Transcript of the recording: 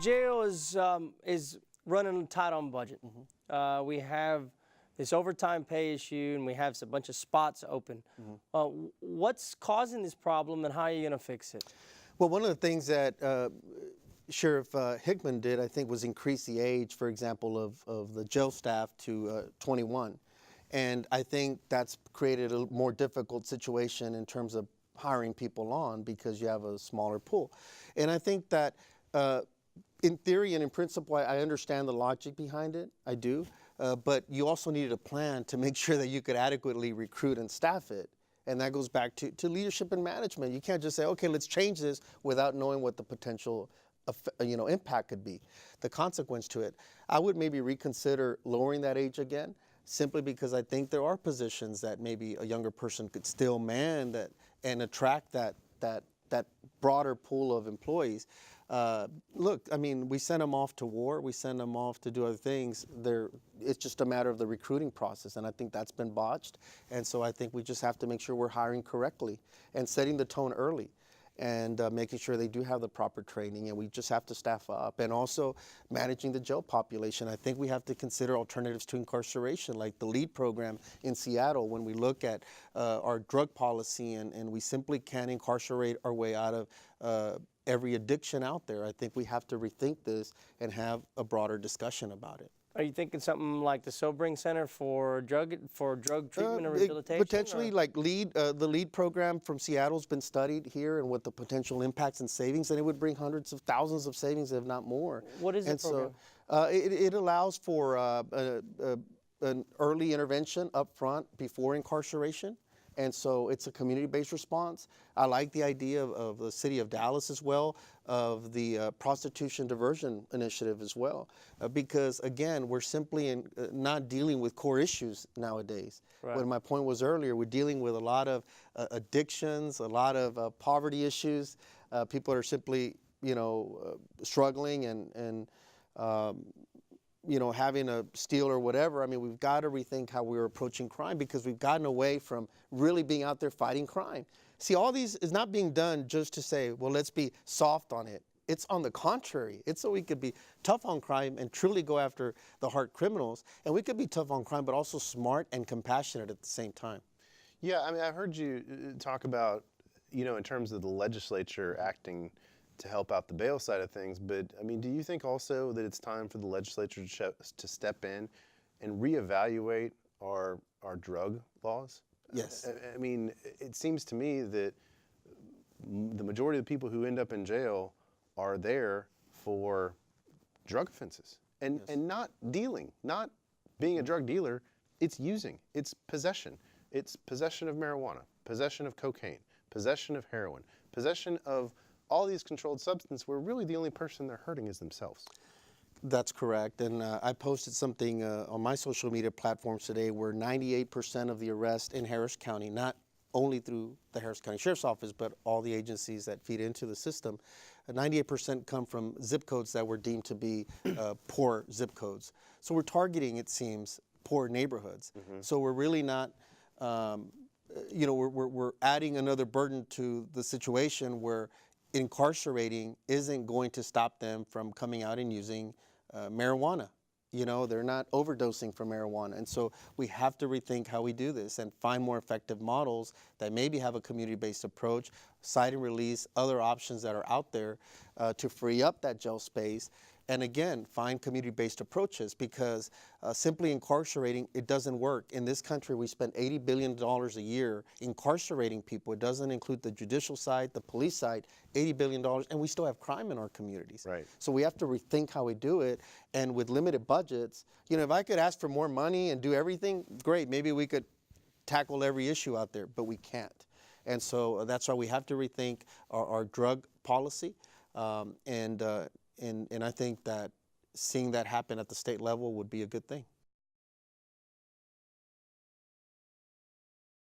jail is running tight on budget. We have this overtime pay issue, and we have a bunch of spots open. What's causing this problem, and how are you going to fix it? Well, one of the things that Sheriff Hickman did, I think, was increase the age, for example, of the jail staff to 21. And I think that's created a more difficult situation in terms of hiring people on, because you have a smaller pool. And I think that in theory and in principle, I understand the logic behind it. I do. But you also needed a plan to make sure that you could adequately recruit and staff it. And that goes back to leadership and management. You can't just say, okay, let's change this without knowing what the potential impact could be, the consequence to it. I would maybe reconsider lowering that age again, simply because I think there are positions that maybe a younger person could still man that and attract that broader pool of employees. Look, I mean, we send them off to war, we send them off to do other things. It's just a matter of the recruiting process, and I think that's been botched. And so I think we just have to make sure we're hiring correctly and setting the tone early, and making sure they do have the proper training, and we just have to staff up. And also managing the jail population. I think we have to consider alternatives to incarceration, like the LEAD program in Seattle. When we look at our drug policy, and we simply can't incarcerate our way out of every addiction out there, I think we have to rethink this and have a broader discussion about it. Are you thinking something like the Sobering Center for drug treatment and rehabilitation? Potentially, like the LEAD program from Seattle has been studied here, and what the potential impacts and savings, and it would bring hundreds of thousands of savings, if not more. What is the program? So it allows for an early intervention up front before incarceration. And so it's a community-based response. I like the idea of the city of Dallas as well, of the prostitution diversion initiative as well, because again, we're simply not dealing with core issues nowadays. Right. When my point was earlier, we're dealing with a lot of addictions, a lot of poverty issues. People are simply, struggling and having a steal or whatever. I mean, we've got to rethink how we're approaching crime, because we've gotten away from really being out there fighting crime. See, all these is not being done just to say, well, let's be soft on it. It's on the contrary. It's so we could be tough on crime and truly go after the hard criminals. And we could be tough on crime, but also smart and compassionate at the same time. Yeah, I mean, I heard you talk about, in terms of the legislature acting to help out the bail side of things, but I mean, do you think also that it's time for the legislature to step in and reevaluate our drug laws? Yes. I mean, it seems to me that the majority of the people who end up in jail are there for drug offenses and not dealing, not being a drug dealer. It's using, it's possession. It's possession of marijuana, possession of cocaine, possession of heroin, possession of all these controlled substances, where really the only person they're hurting is themselves. That's correct. And I posted something on my social media platforms today where 98% of the arrests in Harris County, not only through the Harris County Sheriff's Office, but all the agencies that feed into the system, 98% come from zip codes that were deemed to be poor zip codes. So we're targeting, it seems, poor neighborhoods. So we're really not, we're adding another burden to the situation where incarcerating isn't going to stop them from coming out and using marijuana. They're not overdosing from marijuana. And so we have to rethink how we do this and find more effective models that maybe have a community-based approach, cite and release, other options that are out there to free up that jail space. And again, find community-based approaches, because simply incarcerating, it doesn't work. In this country, we spend $80 billion a year incarcerating people. It doesn't include the judicial side, the police side, $80 billion, and we still have crime in our communities. Right. So we have to rethink how we do it, and with limited budgets, if I could ask for more money and do everything, great, maybe we could tackle every issue out there, but we can't. And so that's why we have to rethink our drug policy, and I think that seeing that happen at the state level would be a good thing.